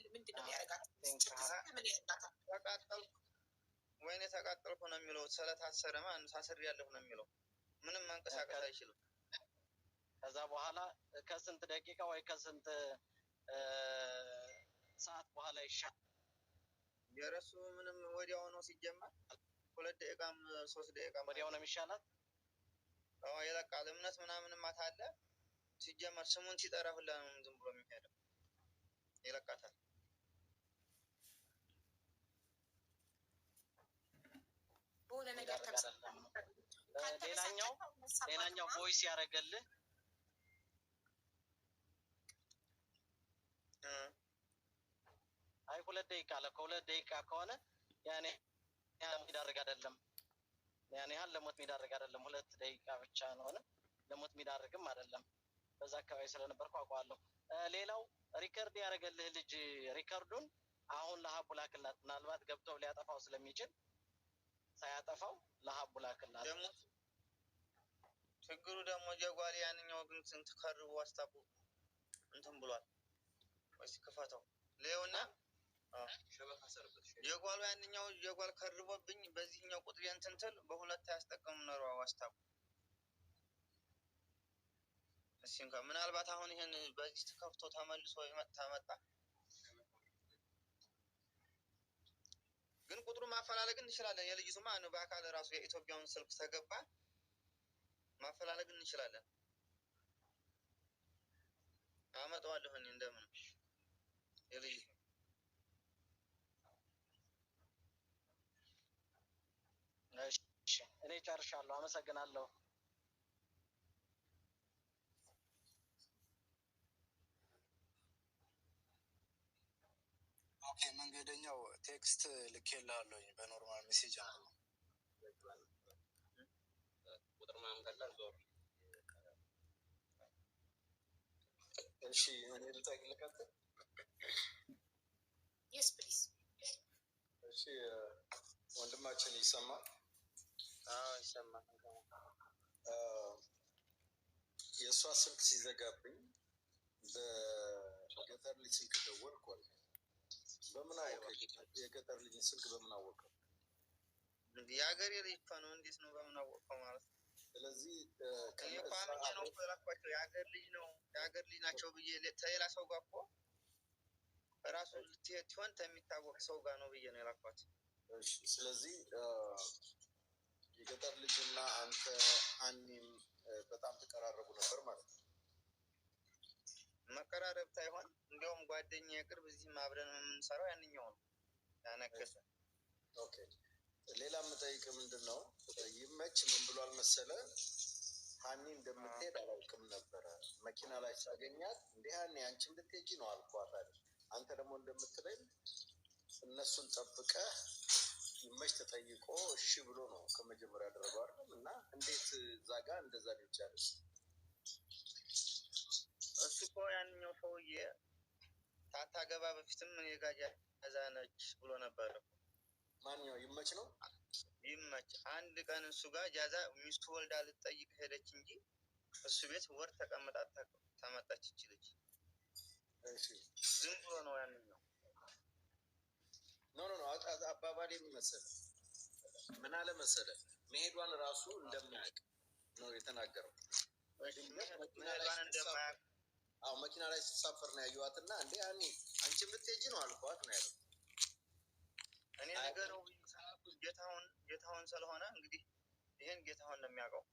ምንድነው ያረጋት? ምን ያረጋታል? ተቃጠልኩ ወይኔ ተቃጠልኩ ነው የሚለው። ስለታሰረ ማን ታስሬያለሁ ነው የሚለው። ምንም መንቀሳቀስ አይችልም። ከዛ በኋላ ከስንት ደቂቃ ወይ ከስንት ሰዓት በኋላ ይሻል? የረሱ ምንም ወዲያው ነው ሲጀመር 2 ደቂቃም 3 ደቂቃም ወዲያው ነው የሚሻላት። ይለቃል። እምነት ምናምንም አታለ ሲጀመር ስሙን ሲጠራ ሁላ ነው ዝም ብሎ የሚሄደው። ይለቃታል። በሆነ ነገር ሌላኛው ቮይስ ያደረገልህ አይ 2 ደቂቃ አለ። ከ2 ደቂቃ ከሆነ ያኔ የሚዳርግ አይደለም። ያኔ ያህል ለሞት የሚዳርግ አይደለም። 2 ደቂቃ ብቻ ነው። ለሞት የሚዳርግም አይደለም። በዛ አካባቢ ስለነበርኩ አውቀዋለሁ። ሌላው ሪከርድ ያደረገልህ ልጅ ሪከርዱን አሁን ለሀቡ ላክላት። ምናልባት ገብተው ሊያጠፋው ስለሚችል ሳያጠፋው ለሀቡ ላክላት። ደግሞ ችግሩ ደግሞ ጀጓል ያንኛው ግን ስንት ከርቦ አስታቡ እንትን ብሏል። ወይስ ክፈተው ሌውና ጀጓሉ ያንኛው ጀጓል ከርቦብኝ በዚህኛው ቁጥር እንትን በሁለት ያስጠቀሙ ነው አስታቡ። እሺ ምናልባት አሁን ይሄን በዚህ ተከፍቶ ተመልሶ መጣ ግን ቁጥሩ ማፈላለግ እንችላለን። የልጅቱ ማን ነው በአካል ራሱ የኢትዮጵያውን ስልክ ተገባ ማፈላለግ እንችላለን። አመጣዋለሁ እኔ እንደምን የልጅቱ እሺ እኔ ጨርሻለሁ። አመሰግናለሁ። ኦኬ መንገደኛው ቴክስት ልኬልሃለሁኝ በኖርማል ሜሴጅ አለ። ቁጥር ማምጣላ ዞር እሺ እኔ ልጠይቅልከት። yes please እሺ ወንድማችን ይሰማል? ይሰማል። የእሷ ስልክ ሲዘጋብኝ በገጠር ልጅ ስልክ ደወልኩ። በምን አወቀ? የገጠር ልጅ ስልክ በምን አወቀ? የሀገሬ ልጅ ነው። እንዴት ነው በምን አወቀው ማለት? ስለዚህ ከፋሚሊ ነው ተላኳቸው። የሀገር ልጅ ነው የሀገር ልጅ ናቸው ብዬ ተሌላ ሰው ጋር እኮ ራሱ ልትሆን የሚታወቅ ሰው ጋር ነው ብዬ ነው የላኳት። እሺ ስለዚህ የገጠር ልጅና አንተ አኒም በጣም ተቀራረቡ ነበር ማለት ነው? መቀራረብ ሳይሆን እንዲያውም ጓደኛ የቅርብ እዚህ አብረን የምንሰራው ያንኛው ነው ያነገሰ። ኦኬ ሌላ የምጠይቅህ ምንድነው ይመች ምን ብሏል መሰለ? ሀኒ እንደምትሄድ አላውቅም ነበረ። መኪና ላይ ሳገኛት እንዴ ሀኒ አንቺ እንድትሄጂ ነው አልኳት አይደል? አንተ ደግሞ እንደምትለኝ እነሱን ጠብቀህ ይመች ተጠይቆ እሺ ብሎ ነው ከመጀመሪያ ያደረገው አይደል? እና እንዴት እዛ ጋር እንደዛ ነው ይቻላል? እሱ እኮ ያንኛው ሰውዬ ታታገባ በፊትም እኔ ጋር ያዛነች ብሎ ነበር። ማንኛው ይመች ነው? ይመች አንድ ቀን እሱ ጋር ጃዛ ሚስቱ ወልዳ ልትጠይቅ ሄደች እንጂ እሱ ቤት ወር ተቀምጣ ተመጣች ይችላል። እሺ ዝም ብሎ ነው ያንኛው። ኖ አባባሌ መሰለህ ምን አለ መሰለህ መሄዷን ራሱ እንደማያውቅ ነው የተናገረው። መሄዷን እንደማያውቅ መኪና ላይ ስትሳፈር ነው ያየኋትና እንዴ ያኔ አንቺ የምትሄጂ ነው አልኳት ነው ያለው። እኔ ነገረው ጌታውን ስለሆነ እንግዲህ ይሄን ጌታውን ነው የሚያውቀው።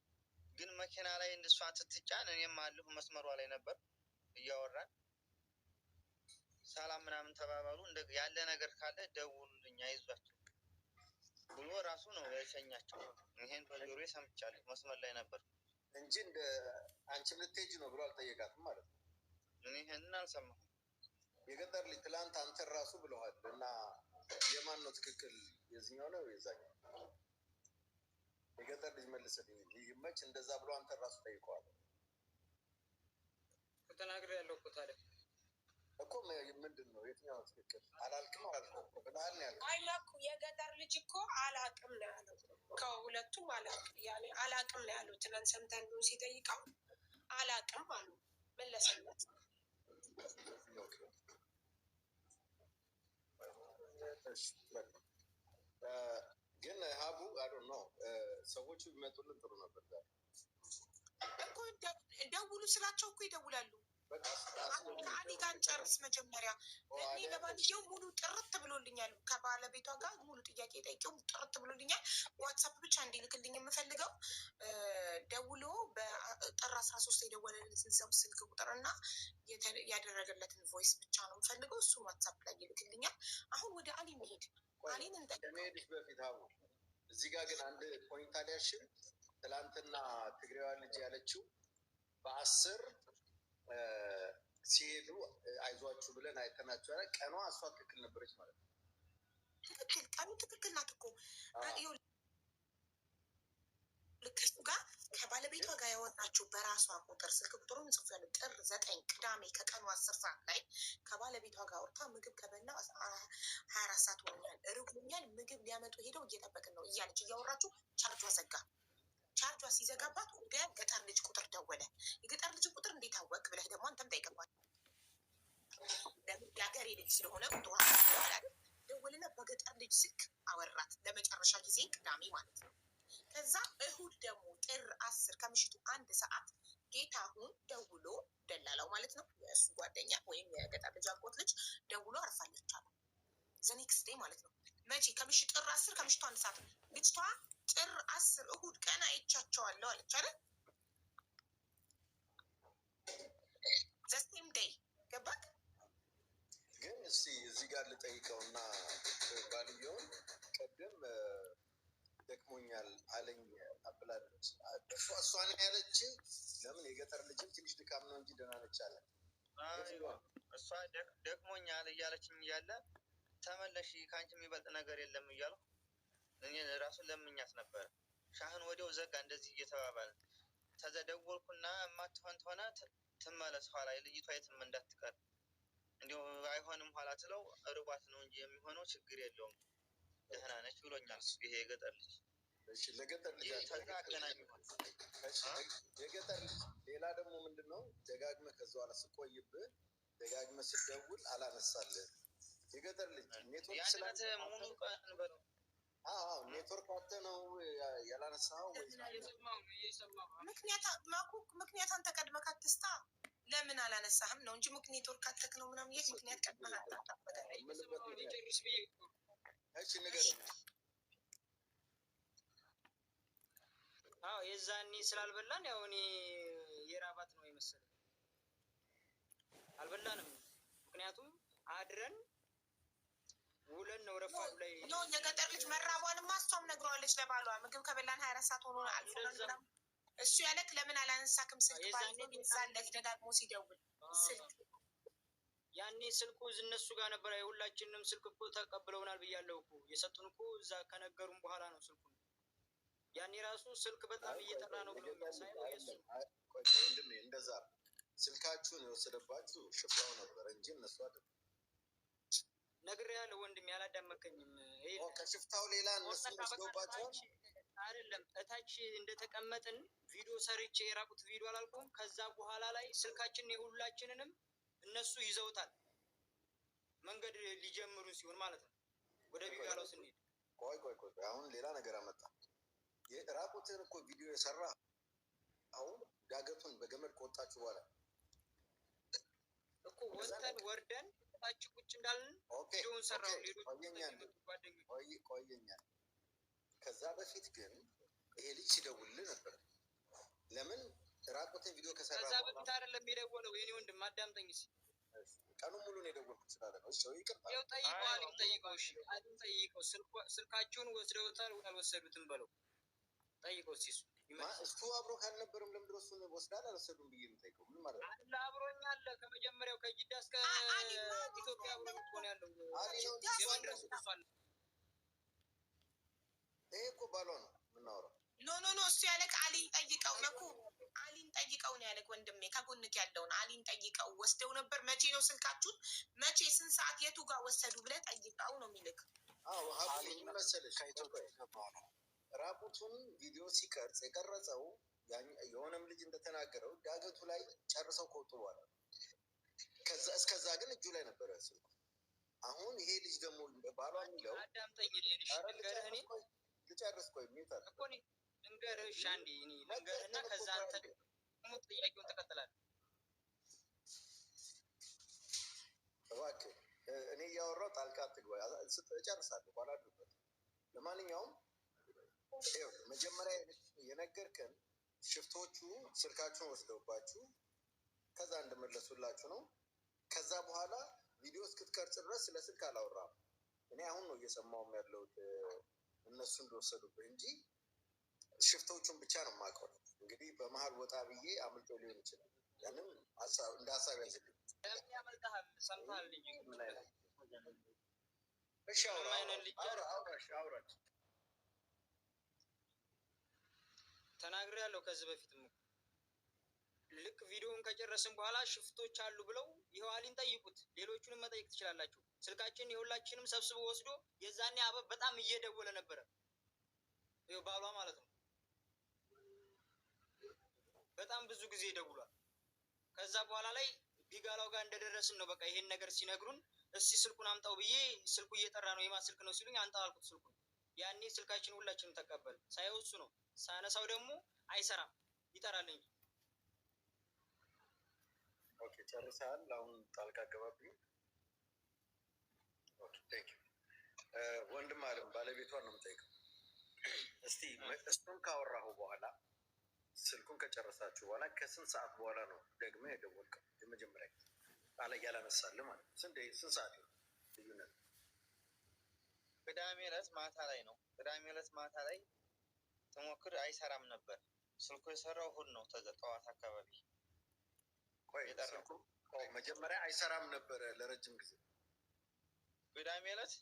ግን መኪና ላይ እንደሷ ስትጫን እኔም አለሁ መስመሯ ላይ ነበር እያወራን ሰላም ምናምን ተባባሉ። ያለ ነገር ካለ ደውሉልኝ አይዟችሁ ብሎ ራሱ ነው ያሸኛቸው። ይሄን በጆሮዬ ሰምቻለሁ። መስመር ላይ ነበር እንጂ እንደ አንቺ ልትሄጂ ነው ብሎ አልጠየቃትም ማለት ነው። እኔ ይሄንን አልሰማሁም። የገጠር ልጅ ትላንት አንተ ራሱ ብለዋል እና የማን ነው ትክክል? የዚህኛው ነው የዛኛው? የገጠር ልጅ መልስልኝ። ይመች እንደዛ ብሎ አንተ ራሱ ጠይቀዋል ተናግሬያለሁ እኮ ታዲያ እኮ ምንድን ነው የትኛው ትክክል? አላልክም አላልኩም ብለሃል ነው ያልኩት። አይላኩ የገጠር ልጅ እኮ አላቅም ነው ያለው። ከሁለቱም አላቅም ነው ያለው። ትናንት ሰምተን ነው ሲጠይቀው አላቅም አሉ መለሰለት። ግን ሀቡ አዶ ነው ሰዎቹ ቢመጡልን ጥሩ ነበር እኮ ደውሉ ስላቸው እኮ ይደውላሉ። ከአሊ ጋር ጨርስ መጀመሪያ። እኔ ለባልየው ሙሉ ጥርት ብሎልኛል። ከባለቤቷ ጋር ሙሉ ጥያቄ ጠይቄው ጥርት ብሎልኛል። ዋትሳፕ ብቻ እንዲልክልኝ የምፈልገው ደውሎ በጥር 13 የደወለልን ስልክ ቁጥር እና ያደረገለትን ቮይስ ብቻ ነው የምፈልገው። እሱ ዋትሳፕ ላይ ይልክልኛል። አሁን ወደ አሊ መሄድ አሊን ከመሄድሽ በፊት ሀቡ እዚህ ጋር ግን አንድ ፖይንት አሊያሽን ትላንትና ትግሬዋ ልጅ ያለችው በ10 ሲሄዱ አይዟችሁ ብለን አይተናቸው ቀኗ እሷ ትክክል ነበረች ማለት ነው። ትክክል ቀኑ ትክክል ናት እኮ ልክሱ ጋር ከባለቤቷ ጋር ያወጣችው በራሷ ቁጥር ስልክ ቁጥሩን ጽፌያለሁ። ጥር 9 ቅዳሜ ከቀኑ 10 ሰዓት ላይ ከባለቤቷ ጋር ወጥታ ምግብ ከበላ 24 ሰዓት ሆኖኛል፣ ርቦኛል፣ ምግብ ሊያመጡ ሄደው እየጠበቅን ነው እያለች እያወራችሁ ቻርጇ ዘጋ። ቻርጇ ሲዘጋባት ወደ ገጠር ልጅ ቁጥር ደወለ። የገጠር ልጅ ቁጥር እንዴት አወቅ ብለህ ደግሞ አንተም ጠይቀባል። የሀገሬ ልጅ ስለሆነ ቁጥሯ ደወልና በገጠር ልጅ ስልክ አወራት ለመጨረሻ ጊዜ ቅዳሜ ማለት ነው። ከዛ እሁድ ደግሞ ጥር 10 ከምሽቱ 1 ሰዓት ጌታሁን ደውሎ ደላላው ማለት ነው የእሱ ጓደኛ ወይም የገጠር ልጅ አጎት ልጅ ደውሎ አርፋለች አለ። ዘኔክስት ዴይ ማለት ነው። መቼ? ከምሽቱ ጥር 10 ከምሽቱ 1 ሰዓት ልጅቷ ጥር 10 እሁድ ቀን አይቻቸዋለሁ አለች አይደል? ዘሴም ዴይ ገባክ? ግን እስቲ እዚህ ጋር ልጠይቀውና ባልየውን ቀደም ደክሞኛል አለኝ አብላለች። እሷን ያለች ለምን የገጠር ልጅም ትንሽ ድካም ነው እንጂ ደህና ነች አለ። እሷ ደክሞኛል እያለችኝ እያለ ተመለሽ ከአንቺ የሚበልጥ ነገር የለም እያሉ እኔ ራሱን ለምኛት ነበረ። ሻህን ወዲያው ዘጋ። እንደዚህ እየተባባለ ተዘደወልኩና የማትሆን ተሆነ ትመለስ ኋላ ልጅቷ የትም እንዳትቀር እንዲሁ አይሆንም ኋላ ትለው ርቧት ነው እንጂ የሚሆነው ችግር የለውም ደህና ነች ብሎኛል። ይሄ የገጠር ልጅ ለገጠር ልጅ አገናኝ የገጠር ልጅ ሌላ ደግሞ ምንድን ነው ደጋግመህ ከዛ በኋላ ስቆይብህ ደጋግመህ ስደውል አላነሳልህ። የገጠር ልጅ ኔትወርክ ስላለ ሙሉ ቀን በለው ኔትወርክ አተ ነው ያላነሳው ምክንያት አንተ ቀድመህ አትስታ ለምን አላነሳህም ነው እንጂ ኔትወርክ አተክ ነው ምናምን የት ምክንያት ቀድመህ እሺ ነገር የዛኔ ስላልበላን ያው እኔ የራባት ነው የመሰለኝ አልበላንም። ምክንያቱም አድረን ውለን ነው ረፋዱ ላይ ነው የገጠር ልጅ መራቧንማ እሷም ነግረዋለች ለባሏ ምግብ ከበላን 24 ሰዓት ሆኖ አልፎ እሱ ያለክ ለምን አላነሳክም ስልክ ባልኩኝ ይዛለት ደጋግሞ ሲደውል ስልክ ያኔ ስልኩ እነሱ ጋር ነበር። የሁላችንንም ስልክ እኮ ተቀብለውናል ብያለሁ እኮ የሰጡን እኮ እዛ ከነገሩን በኋላ ነው ስልኩ። ያኔ ራሱ ስልክ በጣም እየጠራ ነው ብሎ የሚያሳየው የሱ ወንድሜ እንደዛ ስልካችሁን የወሰደባችሁ ሽፍታው ነበር እንጂ እነሱ አይደለም። ነግሬሃለሁ ወንድሜ አላዳመከኝም። ከሽፍታው ሌላ እነሱ ወስደውባቸው አይደለም እታች እንደተቀመጥን ቪዲዮ ሰርቼ የራቁት ቪዲዮ አላልኩም። ከዛ በኋላ ላይ ስልካችንን የሁላችንንም እነሱ ይዘውታል። መንገድ ሊጀምሩ ሲሆን ማለት ነው ወደ ቢጋለው ስንሄድ። ቆይ አሁን ሌላ ነገር አመጣ። የራቁትን እኮ ቪዲዮ የሰራ አሁን ዳገቱን በገመድ ከወጣችሁ በኋላ እኮ ወጥተን ወርደን ታች ቁጭ እንዳልን ቪዲዮውን ሰራው። ሌሎች ቆየኛል። ከዛ በፊት ግን ይሄ ልጅ ሲደውልልህ ነበር። ለምን ራቁትን ቪዲዮ ከሰራ ከዛ በፊት አይደለም የደወለው የኔ ወንድም አዳምጠኝ እስኪ። ቀኑ ሙሉ ነው የደወልኩት ስላለ ነው። እሺ ይቅርታ። ያው ጠይቀው እሺ ጠይቀው ስልካቸውን ወስደውታል አልወሰዱትም በለው ጠይቀው እስኪ። እሱ አብሮ ካልነበረም ለምንድን ነው እሱን ወስዳል አልወሰዱም ብዬ የምጠይቀው? ምን ማለት ነው? አለ አብሮኝ አለ ከመጀመሪያው ከጅዳ እስከ ኢትዮጵያ አብሮ ነው ያለው። የመድረሱ ተሷል። ይሄ እኮ ባሏ ነው የምናወራው። ኖ እሱ ያለክ አሊን ጠይቀው ነኩ አሊን ጠይቀው ነው ያለክ ወንድሜ። ከጎንክ ያለውን አሊን ጠይቀው ወስደው ነበር። መቼ ነው ስልካችሁን መቼ ስንት ሰዓት የቱ ጋር ወሰዱ ብለህ ጠይቀው ነው የሚልክ። አዎ ሀቡ መሰለሽ ከኢትዮጵያ ገባው ነው ራቁቱን ቪዲዮ ሲቀርጽ የቀረጸው የሆነም ልጅ እንደተናገረው ዳገቱ ላይ ጨርሰው ከወጡ በኋላ ከዛ እስከዛ ግን እጁ ላይ ነበረ ስልኩ። አሁን ይሄ ልጅ ደግሞ ባሏ የሚለው አዳምጠኝ ልጨርስ ቆይ ሚውተር እኮ ልንገርህ እሺ አንዴ እኔ ልንገርህና ከዛ አንተ ደግሞ ጥያቄውን ትቀጥላለህ እባክህ እኔ እያወራሁ ጣልቃ አትግባ እጨርሳለሁ በኋላ አድርበት ለማንኛውም መጀመሪያ የነገርከን ሽፍቶቹ ስልካችሁን ወስደውባችሁ ከዛ እንደመለሱላችሁ ነው ከዛ በኋላ ቪዲዮ እስክትቀርጽ ድረስ ስለ ስልክ አላወራም እኔ አሁን ነው እየሰማሁም ያለሁት እነሱ እንደወሰዱብህ እንጂ ሽፍቶቹን ብቻ ነው የማውቀው እንግዲህ በመሀል ወጣ ብዬ አምልጦ ሊሆን ይችላል ያንን እንደ ሀሳብ ያዝልኝ ለምን ያመልጣል ሰምተሃል ልጅ ምን አይነት እሺ አውራች ተናግሬያለሁ ከዚህ በፊትም ልክ ቪዲዮውን ከጨረስን በኋላ ሽፍቶች አሉ ብለው ይኸዋሊን ጠይቁት ሌሎቹንም መጠየቅ ትችላላችሁ ስልካችን የሁላችንም ሰብስቦ ወስዶ የዛኔ አበብ በጣም እየደወለ ነበረ ይኸው ባሏ ማለት ነው በጣም ብዙ ጊዜ ደውሏል ከዛ በኋላ ላይ ቢጋላው ጋር እንደደረስን ነው በቃ ይሄን ነገር ሲነግሩን እስቲ ስልኩን አምጣው ብዬ ስልኩ እየጠራ ነው የማ ስልክ ነው ሲሉኝ አንተ አልኩት ስልኩን ያኔ ስልካችን ሁላችንም ተቀበል ሳይው እሱ ነው ሳነሳው ደግሞ አይሰራም ይጠራል እንጂ ኦኬ ጨርሰሃል አሁን ጣልቃ ገባብኝ ኦኬ ቴንክ ዩ ወንድም አለም ባለቤቷን ነው የምጠይቀው እስቲ እሱን ካወራሁ በኋላ ስልኩን ከጨረሳችሁ በኋላ ከስንት ሰዓት በኋላ ነው ደግመህ የደወልከው የመጀመሪያ ጣለ ያላነሳልህ ማለት ነው ስንት ሰዓት ልዩነት ቅዳሜ ዕለት ማታ ላይ ነው ቅዳሜ ዕለት ማታ ላይ ተሞክር አይሰራም ነበር ስልኩ የሰራው እሑድ ነው ጠዋት አካባቢ ቆይ ስልኩ መጀመሪያ አይሰራም ነበር ለረጅም ጊዜ ቅዳሜ ዕለት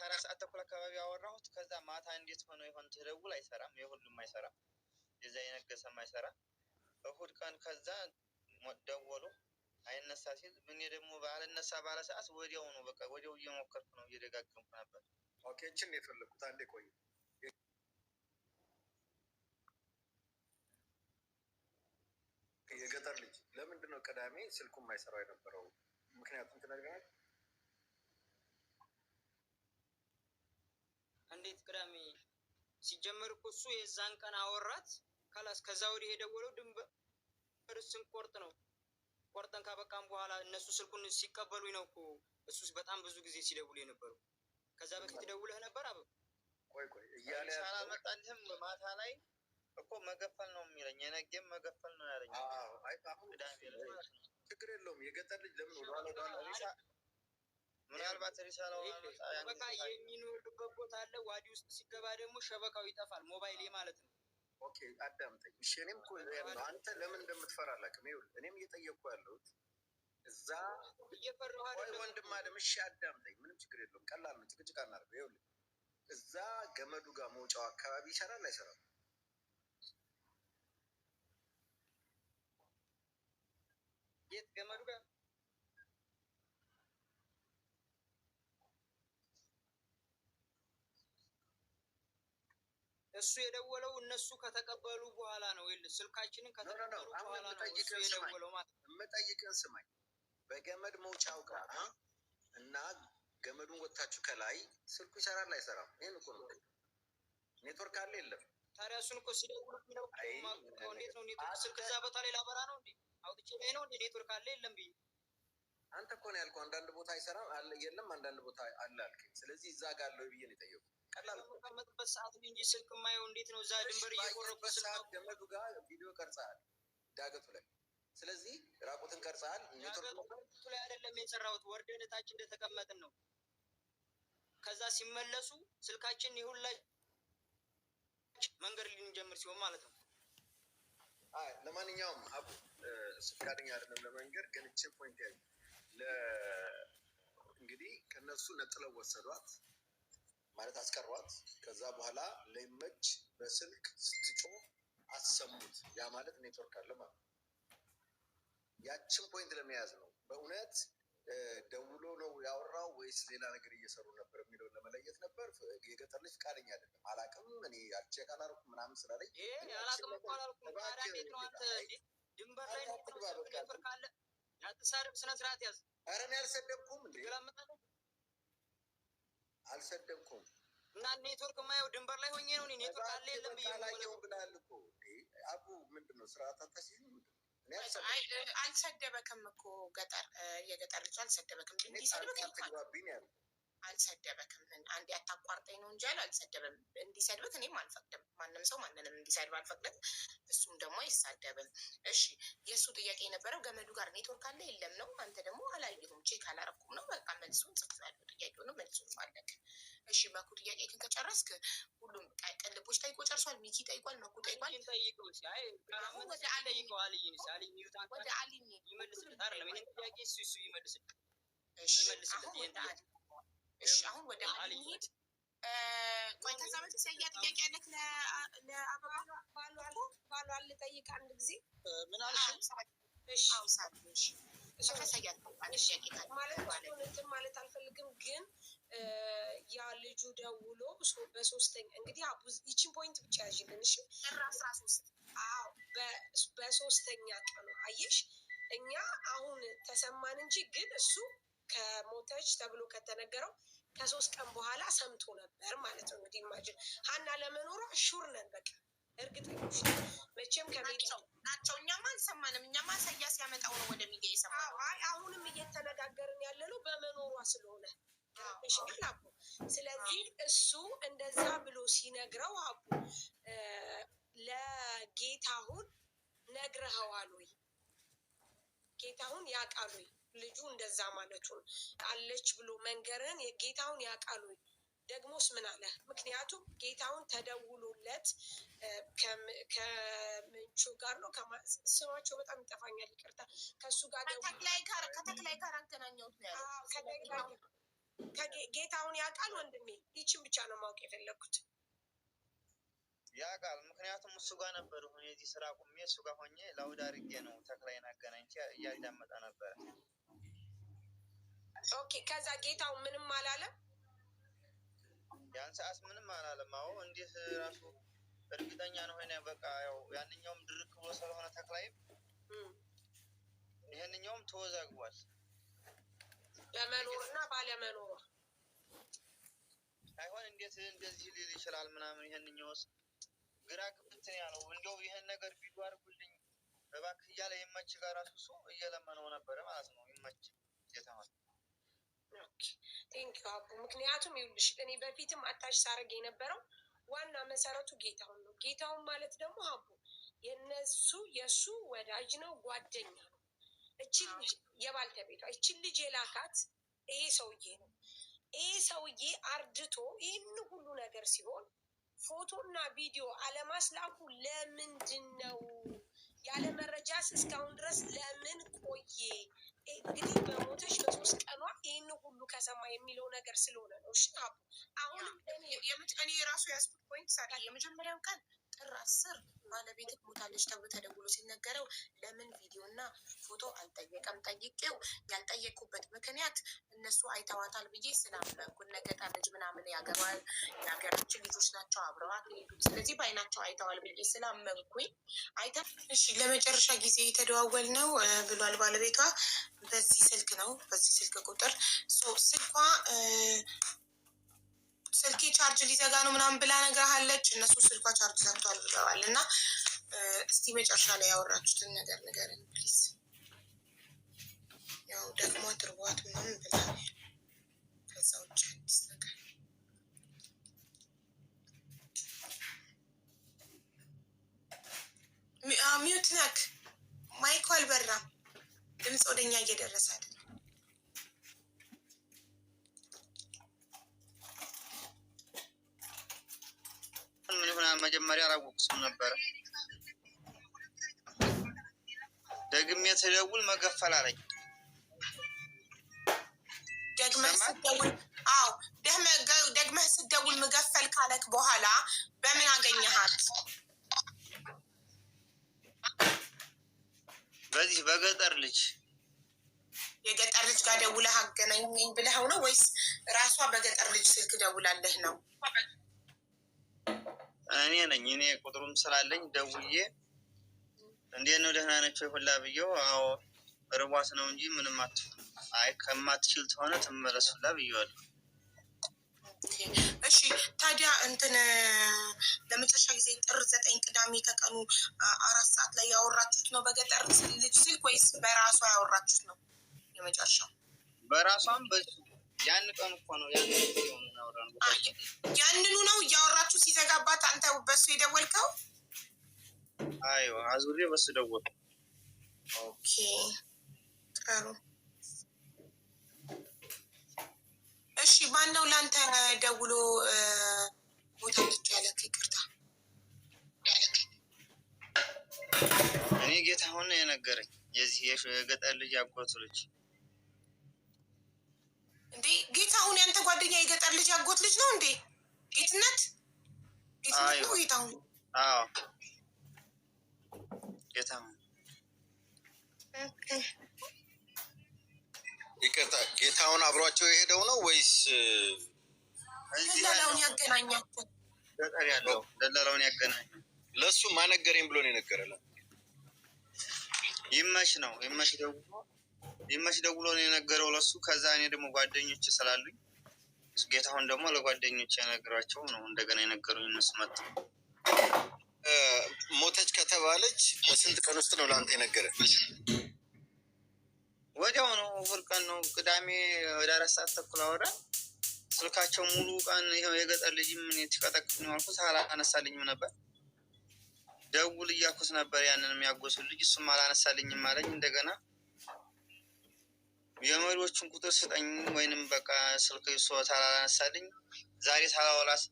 4 ሰዓት ተኩል አካባቢ አወራሁት ከዛ ማታ እንዴት ሆነ ይሆን ትደውል አይሰራም የሁሉም አይሰራም የዛ የነገሰም አይሰራም እሑድ ቀን ከዛ ደወሉ አይነሳ ሲል ምን ደግሞ ባልነሳ ባለ ሰዓት ወዲያው ነው በቃ ወዲያው እየሞከርኩ ነው እየደጋገምኩ ነበር ኦኬ እቺን ነው የፈለኩት አንዴ ቆይ የገጠር ልጅ ለምንድን ነው ቅዳሜ ስልኩ የማይሰራው የነበረው ምክንያቱም ትነግረናል እንዴት ቅዳሜ ሲጀመር እኮ እሱ የዛን ቀን አወራት ካላስ ከዛ ወዲህ የደወለው ድንበር ስንቆርጥ ነው ቆርጠን ካበቃም በኋላ እነሱ ስልኩን ሲቀበሉኝ ነው እኮ እሱ በጣም ብዙ ጊዜ ሲደውል የነበረው ከዛ በፊት ደውለህ ነበር አበብ ቆይ እያለ አላመጣልህም ማታ ላይ እኮ መገፈል ነው የሚለኝ የነገም መገፈል ነው ያለኝ ችግር የለውም የገጠር ልጅ ለምን ወደኋላ ምናልባት ሪሳላው በቃ የሚኖርበት ቦታ አለ ዋዲ ውስጥ ሲገባ ደግሞ ሸበካው ይጠፋል ሞባይሌ ማለት ነው ኦኬ አዳምጠኝ እሺ እኔም እኮ አንተ ለምን እንደምትፈራ አላውቅም ይኸውልህ እኔም እየጠየቅኩ ያለሁት እዛ እየፈራሁ አይደለም ወንድም አለም እሺ አዳምጠኝ ምንም ችግር የለውም ቀላል ነው ጭቅጭቅ አናድርገው ይኸውልህ እዛ ገመዱ ጋር መውጫው አካባቢ ይሰራል አይሰራም የት ገመዱ ጋር እሱ የደወለው እነሱ ከተቀበሉ በኋላ ነው ይል ስልካችንን ከተቀበሉ በኋላ ነው እሱ የደወለው ማለት የምጠይቅህን ስማኝ በገመድ መውጫው ጋር እና ገመዱን ወጣችሁ ከላይ ስልኩ ይሰራል አይሰራም ይሄን እኮ ነው ኔትወርክ አለ የለም ታዲያ እሱን እኮ ሲደውሉ ነው እንዴት ነው ኔትወርክ ስልክ እዛ ቦታ ላይ ላበራ ነው እንዴ አውጥቼ ላይ ነው እንዴ ኔትወርክ አለ የለም ብዬ አንተ እኮ ነው ያልኩህ አንዳንድ ቦታ አይሰራም አለ የለም አንዳንድ ቦታ አለ አልከኝ ስለዚህ እዛ ጋር አለው ብዬ ነው የጠየቁት ቀላል ከመጥበት ሰዓት እንጂ ስልክ የማየው እንዴት ነው እዛ ድንበር እየቆረጡ ሰዓት ገመዱ ጋር ቪዲዮ ቀርጸሃል ዳገቱ ላይ ስለዚህ ራቁትን ቀርጸሃል ዳገቱ ላይ አይደለም የሰራሁት ወርደን ታች እንደተቀመጥን ነው ከዛ ሲመለሱ ስልካችን ይሁንላይ መንገድ ልንጀምር ሲሆን ማለት ነው ለማንኛውም አቡ ፈቃደኛ አይደለም ለመንገር ግን እቺ ፖይንት ያለ እንግዲህ ከነሱ ነጥለው ወሰዷት ማለት አስቀሯት ከዛ በኋላ ለይመች በስልክ ስትጮህ አሰሙት ያ ማለት ኔትወርክ አለ ማለት ያችን ፖይንት ለመያዝ ነው በእውነት ደውሎ ነው ያወራው ወይስ ሌላ ነገር እየሰሩ ነበር የሚለው ለመለየት ነበር የገጠር ልጅ ፈቃደኛ አይደለም አላውቅም እኔ አልቼክ አላደረኩም ምናምን ስላለኝ አላውቅም እኮ አላልኩም ታዲያ እንዴት ነው አንተ ድንበር ላይ ኔትወርክ አለ አትሳደብ፣ ስነ ስርዓት ያዝ። ኧረ እኔ አልሰደብኩም እንዴ አልሰደብኩም። እና ኔትወርክ የማየው ድንበር ላይ ሆኜ ነው። ኔትወርክ አለ የለም ብዬ ነው ብላል እኮ አቡ። ምንድን ነው ስርዓት አታስይዝም? አልሰደበክም እኮ ገጠር የገጠር ልጅ አልሰደበክም። አልሰደበክም። አንዴ አታቋርጠኝ ነው እንጂ አልሰደበም። እንዲሰድብክ እኔም አልፈቅድም። ማንም ሰው ማንንም እንዲሰድብ አልፈቅድም። እሱም ደግሞ አይሳደብም። እሺ የእሱ ጥያቄ የነበረው ገመዱ ጋር ኔትወርክ አለ የለም ነው። አንተ ደግሞ አላየሁም ቼክ አላረኩም ነው። በቃ መልሱን ጽፌያለሁ። ጥያቄውንም መልሱን አለክ። እሺ መኩ ጥያቄህን ከጨረስክ ሁሉም ቅልቦች ጠይቆ ጨርሷል። ሚኪ ጠይቋል፣ መኩ ጠይቋል። ወደ አሊ ይመልስልታል። እሺ አሁን ወደ አሊ ሄድ። ቆይ ከዛ በፊት ሰያ ጥያቄ ያለክ ለአበባ ባሏን ልጠይቅ አንድ ጊዜ ምን አልሽ? እሺ አውሳለሽ ማለት አልፈልግም፣ ግን ያ ልጁ ደውሎ በሶስተኛ እንግዲህ ይችን ፖይንት ብቻ ያዥልን። እሺ 13 አዎ በሶስተኛ ቀኑ አየሽ፣ እኛ አሁን ተሰማን እንጂ ግን እሱ ከሞተች ተብሎ ከተነገረው ከ3 ቀን በኋላ ሰምቶ ነበር ማለት ነው። እንግዲህ ኢማጂን ሀና ለመኖሯ ሹር ነን፣ በቃ እርግጠኞች ነን። መቼም ከቤታቸው ናቸው። እኛማ አልሰማንም። እኛማ ሰያ ሲያመጣው ነው ወደ ሚዲያ የሰማነው። አይ አሁንም እየተነጋገርን ያለ ነው በመኖሯ ስለሆነ ሽል አቡ። ስለዚህ እሱ እንደዛ ብሎ ሲነግረው አቡ ለጌታሁን ነግረኸዋል ወይ? ጌታሁን ያውቃል ወይ ልጁ እንደዛ ማለቱን አለች ብሎ መንገርን ጌታሁን ያውቃል ወይ? ደግሞስ ምን አለ? ምክንያቱም ጌታሁን ተደውሎለት ከምንቹ ጋር ነው ስማቸው በጣም ይጠፋኛል፣ ይቅርታ። ከእሱ ጋር ከተክላይ ጋር አገናኘሁት ነው ያለው። ጌታሁን ያውቃል ወንድሜ? ይችን ብቻ ነው ማወቅ የፈለግኩት። ያውቃል፣ ምክንያቱም እሱ ጋር ነበር ሆኜ እዚህ ስራ ቁሜ እሱ ጋር ሆኜ ላውድ አድርጌ ነው ተክላይን አገናኝቼ እያዳመጠ ነበረ። ኦኬ ከዛ ጌታሁን ምንም አላለም? ያን ሰዓት ምንም አላለም። አዎ እንዴት ራሱ እርግጠኛ ነው ሆነ። በቃ ያው ያንኛውም ድርቅ ብሎ ስለሆነ ተክላይም ይሄንኛውም ተወዛግቧል በመኖርና ባለመኖሯ። አይሆን እንዴት እንደዚህ ሊል ይችላል ምናምን። ይሄንኛውስ ግራ ግብት ያለው እንደው ይሄን ነገር ቪዲዮ አድርጉልኝ እባክህ እያለ ይመች ጋር ራሱ እሱ እየለመነው ነበረ ማለት ነው። ይመች የተማል ቴንክ ዩ አቡ። ምክንያቱም ይኸውልሽ እኔ በፊትም አታች ሳረግ የነበረው ዋና መሰረቱ ጌታሁን ነው። ጌታሁን ማለት ደግሞ አቡ የእሱ ወዳጅ ነው፣ ጓደኛ ነው። እችን ልጅ የባልተቤቷ እችን ልጅ የላካት ይሄ ሰውዬ ነው። ይሄ ሰውዬ አርድቶ ይህን ሁሉ ነገር ሲሆን ፎቶና ቪዲዮ አለማስላኩ ለምንድን ነው? ያለ መረጃስ እስካሁን ድረስ ለምን ቆየ? እንግዲህ በሞተች በ3 ቀኗ ይህን ሁሉ ከሰማ የሚለው ነገር ስለሆነ ነው። እሺ አቡ አሁንም እኔ የራሱ ያስኩት ፖይንት ሳ የመጀመሪያው ቀን ጥር 10 ባለቤት ሞታለች ተብሎ ተደውሎ ሲነገረው ለምን ቪዲዮ እና ፎቶ አልጠየቀም? ጠይቄው ያልጠየቁበት ምክንያት እነሱ አይተዋታል ብዬ ስላመንኩ ነገጠር ልጅ ምናምን ያገባል የሀገራችን ልጆች ናቸው አብረዋት ሄዱት፣ ስለዚህ በአይናቸው አይተዋል ብዬ ስላመንኩኝ አይተ እሺ ለመጨረሻ ጊዜ የተደዋወል ነው ብሏል ባለቤቷ። በዚህ ስልክ ነው፣ በዚህ ስልክ ቁጥር ስልኬ ቻርጅ ሊዘጋ ነው ምናምን ብላ ነግራሃለች። እነሱ ስልኳ ቻርጅ ዘግቷል ብለዋል። እና እስቲ መጨረሻ ላይ ያወራችሁትን ነገር ንገረን ፕሊዝ። ያው ደግሞ ትርቧት ምናምን ብላል። ከዛ ውጭ አዲስ ነገር ሚዩት ነክ ማይኩ አልበራም። ድምፅ ወደኛ እየደረሰ አይደል? ምን ሆነ? መጀመሪያ አላወቅኩም ነበር። ደግሜ ስደውል መገፈል አለኝ። ደግመህ ስደውል መገፈል ካለክ በኋላ በምን አገኘሃት? በዚህ በገጠር ልጅ የገጠር ልጅ ጋር ደውለህ አገናኘኝ ብለኸው ነው ወይስ ራሷ በገጠር ልጅ ስልክ ደውላለህ ነው? እኔ ቁጥሩም ስላለኝ ደውዬ እንዴት ነው ደህና ነች ወይ ሁላ ብዬው፣ አዎ ርቧት ነው እንጂ ምንም አይ ከማትችል ተሆነ ትመለሱላ ብየዋለሁ። እሺ ታዲያ እንትን ለመጨረሻ ጊዜ ጥር 9 ቅዳሜ ከቀኑ 4 ሰዓት ላይ ያወራችሁት ነው በገጠር ልጅ ስልክ ወይስ በራሷ ያወራችሁት ነው? የመጨረሻው በራሷም ያን ቀን እኮ ነው ያንኑ ነው እያወራችሁ ሲዘጋባት አንተ በሱ የደወልከው? አይዋ አዙሬ በሱ ደወልኩ። ኦኬ ጥሩ። እሺ ማነው ለአንተ ደውሎ ሞታለች ያለክ? ይቅርታ እኔ ጌታሁን ነው የነገረኝ። የዚህ የገጠር ልጅ አጎቱ ልጅ እንዴ? ጌታሁን ያንተ ጓደኛ የገጠር ልጅ አጎት ልጅ ነው እንዴ? ጌትነት ነው ጌታሁን? አዎ ጌታሁን። ይቅርታ ጌታሁን አብሯቸው የሄደው ነው ወይስ ደላላውን ያገናኛቸው? ገጠር ያለው ደላላውን ያገናኛል። ለሱ ማነገረኝ ብሎ ነው የነገረው። ይመች ደውሎ ነው የነገረው ለሱ። ከዛ እኔ ደግሞ ጓደኞች ስላሉኝ ጌታሁን ደግሞ ለጓደኞች የነገሯቸው ነው እንደገና የነገሩኝ እነሱ መጡ። ሞተች ከተባለች በስንት ቀን ውስጥ ነው ለአንተ የነገረ? ወዲያው ነው፣ እሑድ ቀን ነው። ቅዳሜ ወደ 4 ሰዓት ተኩል አወራ። ስልካቸው ሙሉ ቀን ይኸው የገጠር ልጅ ምን የተቀጠቅጥ ነው አልኩት። አላነሳልኝም ነበር። ደውል እያልኩት ነበር ያንንም ያጎሱ ልጅ፣ እሱም አላነሳልኝም አለኝ። እንደገና የመሪዎቹን ቁጥር ስጠኝ ወይንም በቃ ስልክ ይሶት አላነሳልኝ። ዛሬ ሳላወራት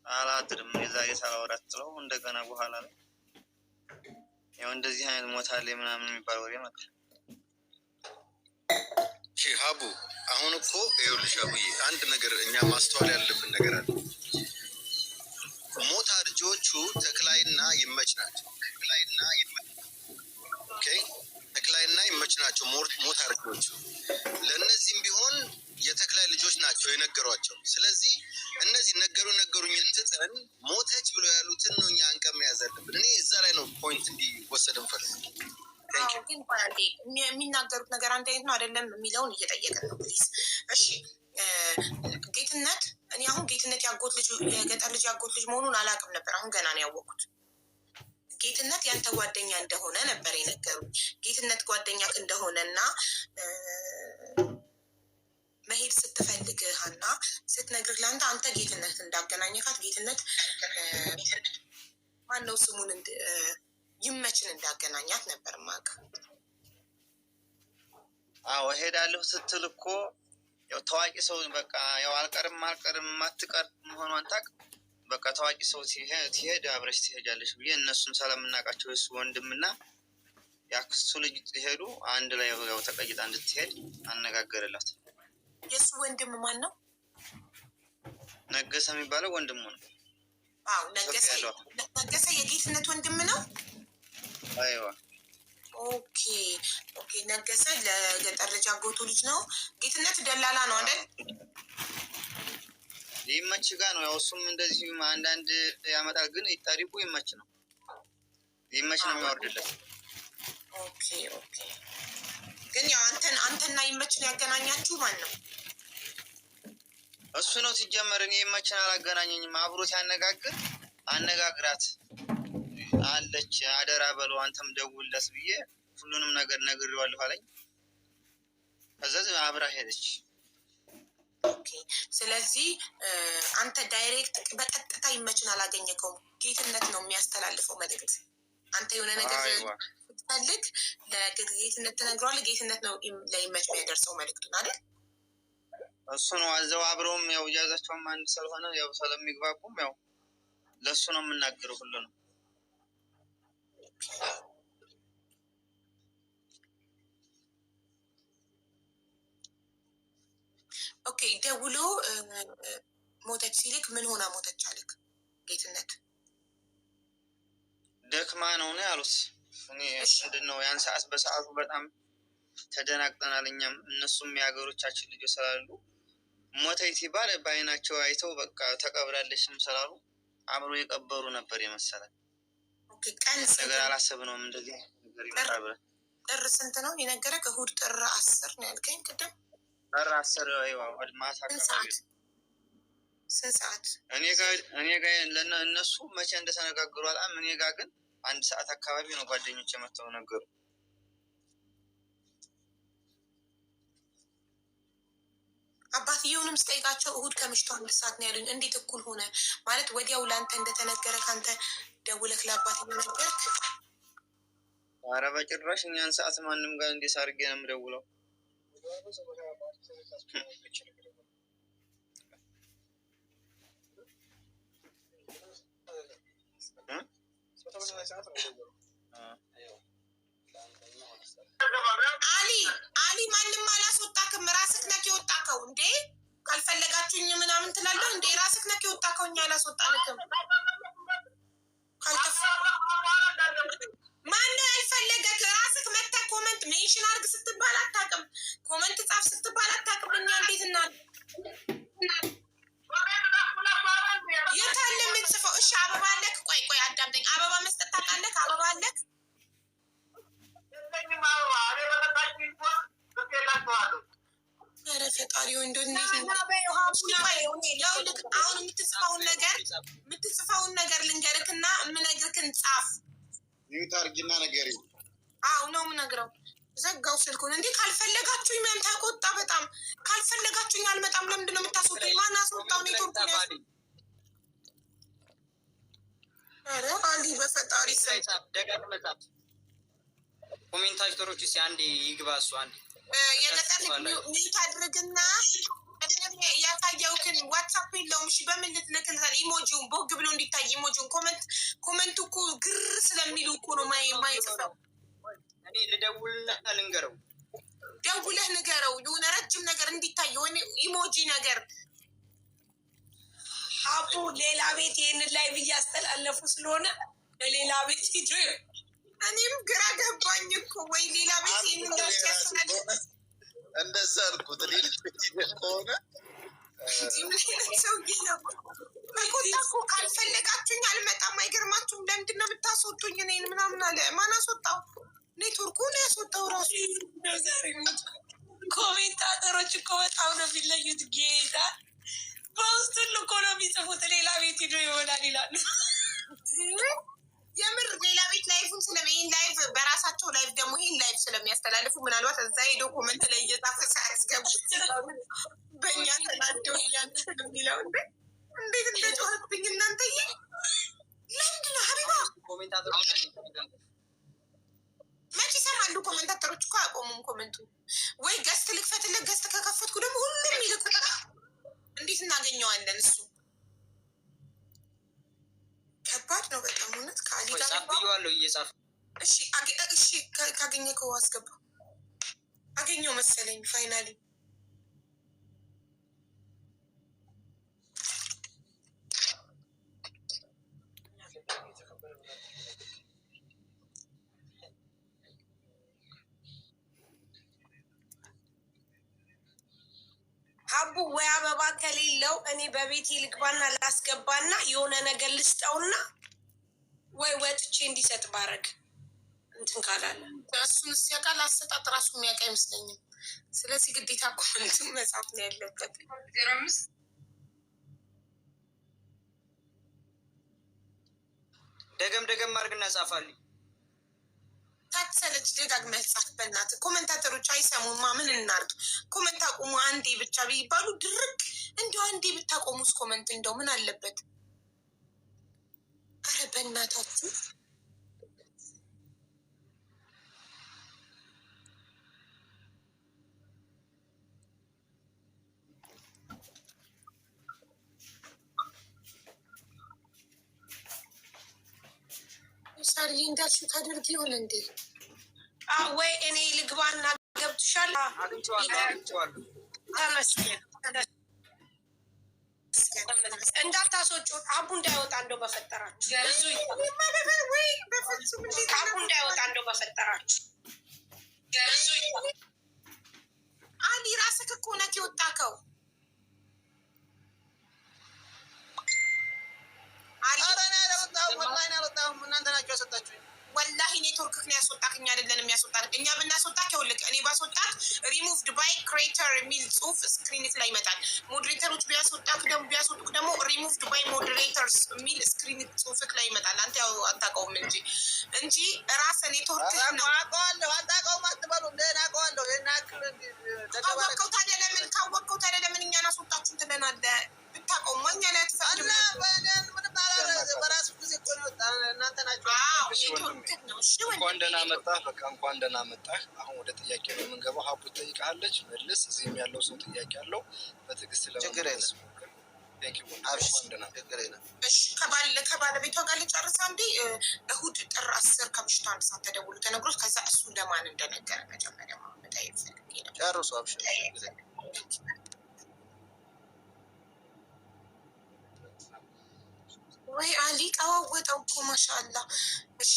አላድርም፣ የዛሬ ሳላወራት ጥለው እንደገና በኋላ ላይ ያው እንደዚህ አይነት ሞታለ ምናምን የሚባል ወሬ መጣ። ሀቡ አሁን እኮ ይኸውልሽ አቡዬ አንድ ነገር እኛ ማስተዋል ያለብን ነገር አለ። ሞታ ልጆቹ ተክላይና ይመች ናቸው። ተክላይና ይመች ናቸው ሞታ ልጆቹ። ለእነዚህም ቢሆን የተክላይ ልጆች ናቸው የነገሯቸው። ስለዚህ እነዚህ ነገሩኝ ትተን ሞተች ብሎ ያሉትን ነው እኛ አንቀም መያዝ አለብን። እኔ እዛ ላይ ነው ፖይንት እንዲወሰድ እንፈልግ። ግን የሚናገሩት ነገር አንድ አይነት ነው አይደለም የሚለውን እየጠየቀን ነው ፕሊዝ። እሺ ጌትነት፣ እኔ አሁን ጌትነት ያጎት ልጅ የገጠር ልጅ ያጎት ልጅ መሆኑን አላውቅም ነበር። አሁን ገና ነው ያወቅኩት። ጌትነት ያንተ ጓደኛ እንደሆነ ነበር የነገሩኝ። ጌትነት ጓደኛ እንደሆነ እና መሄድ ስትፈልግ ሀና ስትነግር ለአንተ አንተ ጌትነት እንዳገናኘካት ጌትነት ማነው ስሙን ይመችን እንዳገናኛት ነበር ማቅ። አዎ ሄዳለሁ ስትል እኮ ያው ታዋቂ ሰው በቃ ያው አልቀርም ማትቀር መሆኗን ታውቅ። በቃ ታዋቂ ሰው ሲሄድ አብረሽ ትሄጃለሽ ብዬ እነሱን ስለምናውቃቸው የሱ ወንድምና ያክስቱ ልጅ ሊሄዱ አንድ ላይ ያው ተቀይጣ እንድትሄድ አነጋገርላት። የሱ ወንድም ማን ነው? ነገሰ የሚባለው ወንድሙ ነው። አዎ ነገሰ የጌትነት ወንድም ነው። አይዋ ኦኬ ነገሰ ለገጠር ልጅ አጎቱ ልጅ ነው። ጌትነት ደላላ ነው አይደል? ይመች ጋር ነው ያው እሱም እንደዚህ አንዳንድ ያመጣል። ግን ታሪኩ ይመች ነው የሚያወርድለት። ኦኬ ግን ያው አንተና ይመችን ያገናኛችሁ ማን ነው? እሱ ነው ሲጀመር። እኔ ይመችን አላገናኘኝም። አብሮት ያነጋግር አነጋግራት አለች። አደራ በለው አንተም ደውልለት ብዬ ሁሉንም ነገር ነግሬዋለሁ አለኝ። ከዛ አብራ ሄደች። ኦኬ ስለዚህ አንተ ዳይሬክት በቀጥታ ይመችን አላገኘከውም። ጌትነት ነው የሚያስተላልፈው መልእክት። አንተ የሆነ ነገር ስትፈልግ ለጌትነት ትነግረዋለህ። ጌትነት ነው ለይመች የሚያደርሰው መልእክቱን አይደል? እሱ ነው አዘው አብረውም ያው እያዛቸውም አንድ ስለሆነ ያው ስለሚግባቡም ያው ለእሱ ነው የምናገረው ሁሉ ነው። ኦኬ ደውሎ ሞተች ሲልክ ምን ሆና ሞተች አልክ? ጌትነት ደክማ ነው ያሉት። እኔ ምንድን ነው ያን ሰዓት በሰዓቱ በጣም ተደናግጠናል። እኛም እነሱም የሀገሮቻችን ልጆች ስላሉ ሞተች ሲባል በአይናቸው አይተው በቃ ተቀብላለችም ስላሉ አብሮ የቀበሩ ነበር የመሰለን። ቀን ነገር አላሰብነውም እንደዚህ ነገር ይመጣል ብለን። ጥር ስንት ነው የነገረህ? እሑድ ጥር 10 ነው ያልከኝ ቅድም። ጥር 10 ወደ ማታ አካባቢ። ስንት ሰዓት? እኔ ጋር እነሱ መቼ እንደተነጋገሩ አላም። እኔ ጋር ግን 1 ሰዓት አካባቢ ነው ጓደኞች የመተው ነገሩ። አባትየውንም ስጠይቃቸው እሑድ ከምሽቱ 1 ሰዓት ነው ያሉኝ። እንዴት እኩል ሆነ ማለት? ወዲያው ለአንተ እንደተነገረ ከአንተ ደውለህ ለአባትየው ነገርክ? ኧረ በጭራሽ እኛን ሰዓት ማንም ጋር እንዴት አድርጌ ነው የምደውለው? አሊ ማንም አላስወጣክም። ራስህ ነህ የወጣከው እንዴ? ካልፈለጋችሁኝ ምናምን ትላለህ እንዴ? ራስህ ነህ የወጣከው። እኛ አላስወጣንክም። ማነው ያልፈለገክ? ራስህ መተህ ኮመንት ሜንሽን አድርግ ስትባል አታውቅም። ኮመንት ጻፍ ስትባል አታውቅም። እኛ እንዴት እና የት አለ የምትጽፈው? እሺ አበባ አለክ? ቆይ አዳምጠኝ። አበባ መስጠት ታውቃለህ? አበባ አለክ? ኧረ ፈጣሪ ወንዶ አሁን የምትጽፈውን ነገር ልንገርክና የምነግርክን ጻፍ። ሚዩት አድርጊና ነገር አዎ ነው የምነግረው። ዘጋው ስልኩን። እንዴ ካልፈለጋችሁኝ ምናምን ተቆጣ። በጣም ካልፈለጋችሁኝ አልመጣም። ለምንድን ነው የምታስወጡኝ? ማን አስወጣው? ኔትወርክ ኧረ አሊ በፈጣሪ ደጋግ መጻፍ ኮሜንታተሮች ሲ አንዴ ይግባ። እሱ አንዴ የገጠር ሚዩት አድርግና ያሳየውክን ዋትሳፕ የለውም። እሺ በምን ልትልክልታል? ኢሞጂውን ቦግ ብሎ እንዲታይ ኢሞጂውን። ኮመንቱ እኮ ግር ስለሚሉ እኮ ነው ማይጽፈው። እኔ ልደውልና ልንገረው። ደውለህ ንገረው። የሆነ ረጅም ነገር እንዲታይ የሆነ ኢሞጂ ነገር። አቡ ሌላ ቤት ይህንን ላይ እያስተላለፉ ስለሆነ ሌላ ቤት ሂዶ እኔም ግራ ገባኝ እኮ። ወይ ሌላ ቤት ይህንን ላይ ያስተላለፉ እንደዛ አልኩት። ሌሎች ቤት ከሆነ ሰውዬ ነው በቁጣ እኮ። ካልፈለጋችሁኝ አልመጣም። አይገርማችሁም? ለምንድን ነው የምታስወጡኝ እኔን ምናምን አለ። ማን አስወጣው? ኔትወርኩ ነው ያስወጣው ራሱ። ኮሜንታተሮች እኮ በጣም ነው የሚለዩት። ጌታ በውስጡ እኮ ነው የሚጽፉት። ሌላ ቤት ሂዶ ይሆናል ይላሉ። የምር ሌላ ቤት ላይፉን ይህን ላይፍ በራሳቸው ላይፍ ደግሞ ይህን ላይፍ ስለሚያስተላልፉ ምናልባት እዛ ሄዶ ኮመንት ላይ እየጻፈ ሳያስገቡ በእኛ ተናደው የሚለው እንዴት እንደጨዋትብኝ እናንተዬ። ለምንድን ነው ሀቢባ መቼ ይሰማሉ? ኮመንታተሮች እኮ አያቆሙም ኮመንቱ። ወይ ገስት ልክፈትለት። ገስት ከከፈትኩ ደግሞ ሁሉም ይልኩ። እንዴት እናገኘዋለን? እሱ ከባድ ነው በጣም እውነት። ከአሊ ጋር እየጻፍ እሺ ካገኘ ከው አስገባ። አገኘው መሰለኝ ፋይናሊ። አቡ ወይ አበባ ከሌለው እኔ በቤት ልግባና ላስገባና የሆነ ነገር ልስጠውና ወይ ወጥቼ እንዲሰጥ ባረግ እንትን ካላለ እሱን ሲያውቃል። አሰጣጥ ራሱ የሚያውቅ አይመስለኝም። ስለዚህ ግዴታ ኮመንቱን መጻፍ ነው ያለበት። ደገም አድርግና ጻፋልኝ። ታትሰለች ደጋግመህ ጻፍ በእናትህ። ኮመንታተሮች አይሰሙማ። ምን እናርግ? ኮመንት አቁሙ አንዴ ብቻ ቢባሉ ድርቅ። እንዲሁ አንዴ ብታቆሙስ ኮመንት እንደው ምን አለበት? አረ በእናታችሁ ሳሪ እንዳልሽው ታደርጊ ይሆን እንዴ? ወይ እኔ ልግባና ገብቶሻል። ተመስገን። እንዳታስወጪ አቡ እንዳይወጣ እንደው በፈጠራችሁ። አቡ እንዳይወጣ እንደው በፈጠራችሁ። አሊ ራስህ እኮ ነህ የወጣከው። ወላሂ ኔትወርክ ነው ያስወጣክኝ አይደለንም ያስወጣን እኛ ስክሪንክ ላይ ይመጣል። ሞዴሬተሮች ቢያስወጡክ ደግሞ ሪሙቭድ ባይ ሞዴሬተርስ የሚል ስክሪን ጽሁፍክ ላይ ይመጣል። አንተ ያው አታውቀውም እንጂ ራስ ኔትወርክ ነው። አታውቀውም አትበሉ። አውቀዋለሁ። ካወቅከው ታዲያ ለምን እኛን አስወጣችሁ ትለናለህ? ብታውቀው ማኛ ላይ በራሱ ጊዜ እኮ ነው የወጣ። እናንተ ናችሁ። እንኳን ደህና መጣህ። በቃ እንኳን ደህና መጣህ። አሁን ወደ ጥያቄ ነው የምንገባው። ሀቡ ትጠይቃለች፣ መልስ። እዚህም ያለው ሰው ጥያቄ አለው። በትዕግስት ለመመለስ ከባለቤቷ ጋር ልጨርስ አንዴ። እሁድ ጥር 10 ከምሽቱ 1 ሰዓት ተደውሎ ተነግሮት ከዛ እሱ ለማን እንደነገረ መጀመሪያ መጠየቅ ፈልጌ ነበር። ጨርሱ። አብሽር ወይ አሊ ቀዋወጠው እኮ ማሻአላ። እሺ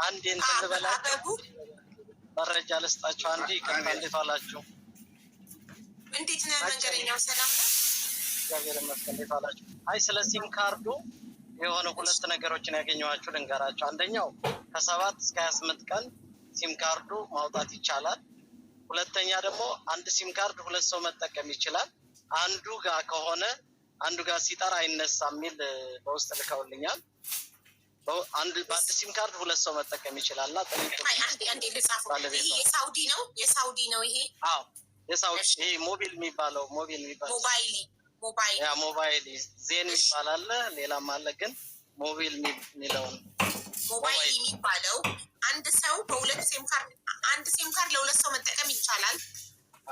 አንዴ እንትን ልበላችሁ፣ መረጃ ልስጣችሁ። አንዴ ይቅርታ፣ እንዴት ዋላችሁ? እንዴት ነህ መንገደኛው? ሰላም ነው እግዚአብሔር ይመስገን። እንዴት ዋላችሁ? አይ ስለ ሲም ካርዱ የሆነ 2 ነገሮችን ያገኘኋችሁ ልንገራችሁ። አንደኛው ከ7 እስከ 28 ቀን ሲም ካርዱ ማውጣት ይቻላል። ሁለተኛ ደግሞ አንድ ሲም ካርድ 2 ሰው መጠቀም ይችላል። አንዱ ጋር ከሆነ አንዱ ጋር ሲጠራ አይነሳም የሚል በውስጥ ልከውልኛል። በአንድ ሲም ካርድ 2 ሰው መጠቀም ይችላል። እና አንዴ ልጻፈው። ይሄ የሳውዲ ነው ይሄ? አዎ የሳውዲ። ይሄ ሞባይል የሚባለው ሞባይል ዜን ይባላል። ሌላም አለ ግን ሞባይል የሚለው ሞባይል የሚባለው አንድ ሰው በ2 ሲም ካርድ ሲም ካርድ ለ2 ሰው መጠቀም ይቻላል።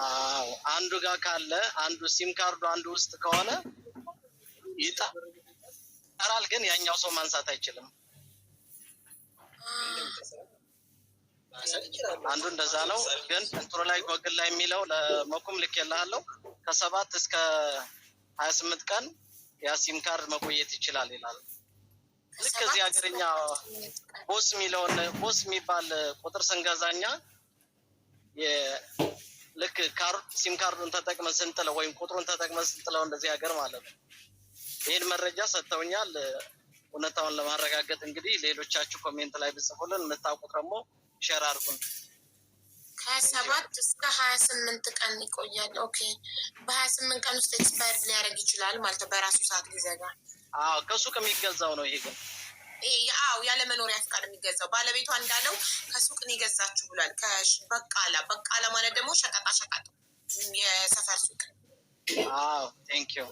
አዎ አንዱ ጋር ካለ አንዱ ሲም ካርዱ አንዱ ውስጥ ከሆነ ይጠራል፣ ግን ያኛው ሰው ማንሳት አይችልም። አንዱ እንደዛ ነው። ግን እንትሩ ላይ ጎግል ላይ የሚለው ለመኩም ልኬልሃለሁ ከ7 እስከ 28 ቀን ያ ሲም ካርድ መቆየት ይችላል ይላል። ልክ እዚህ ሀገርኛ ቦስ የሚባል ቁጥር ስንገዛኛ ልክ ሲም ካርዱን ተጠቅመን ስንጥለው ወይም ቁጥሩን ተጠቅመን ስንጥለው እንደዚህ ሀገር ማለት ነው። ይህን መረጃ ሰጥተውኛል። እውነታውን ለማረጋገጥ እንግዲህ ሌሎቻችሁ ኮሜንት ላይ ብጽፉልን፣ የምታውቁት ደግሞ ሼር አድርጉን። ከ7 እስከ 28 ቀን ይቆያል። ኦኬ በ28 ቀን ውስጥ ኤክስፓየር ሊያደርግ ይችላል ማለት ነው። በራሱ ሰዓት ሊዘጋ። አዎ ከሱቅ የሚገዛው ነው ይሄ። ግን ያለ መኖሪያ ፍቃድ የሚገዛው ባለቤቷ እንዳለው ከሱቅ ነው የገዛችሁ ብሏል። በቃላ ማለት ደግሞ ሸቀጣ የሰፈር ሱቅ። አዎ ቴንክ ዩ።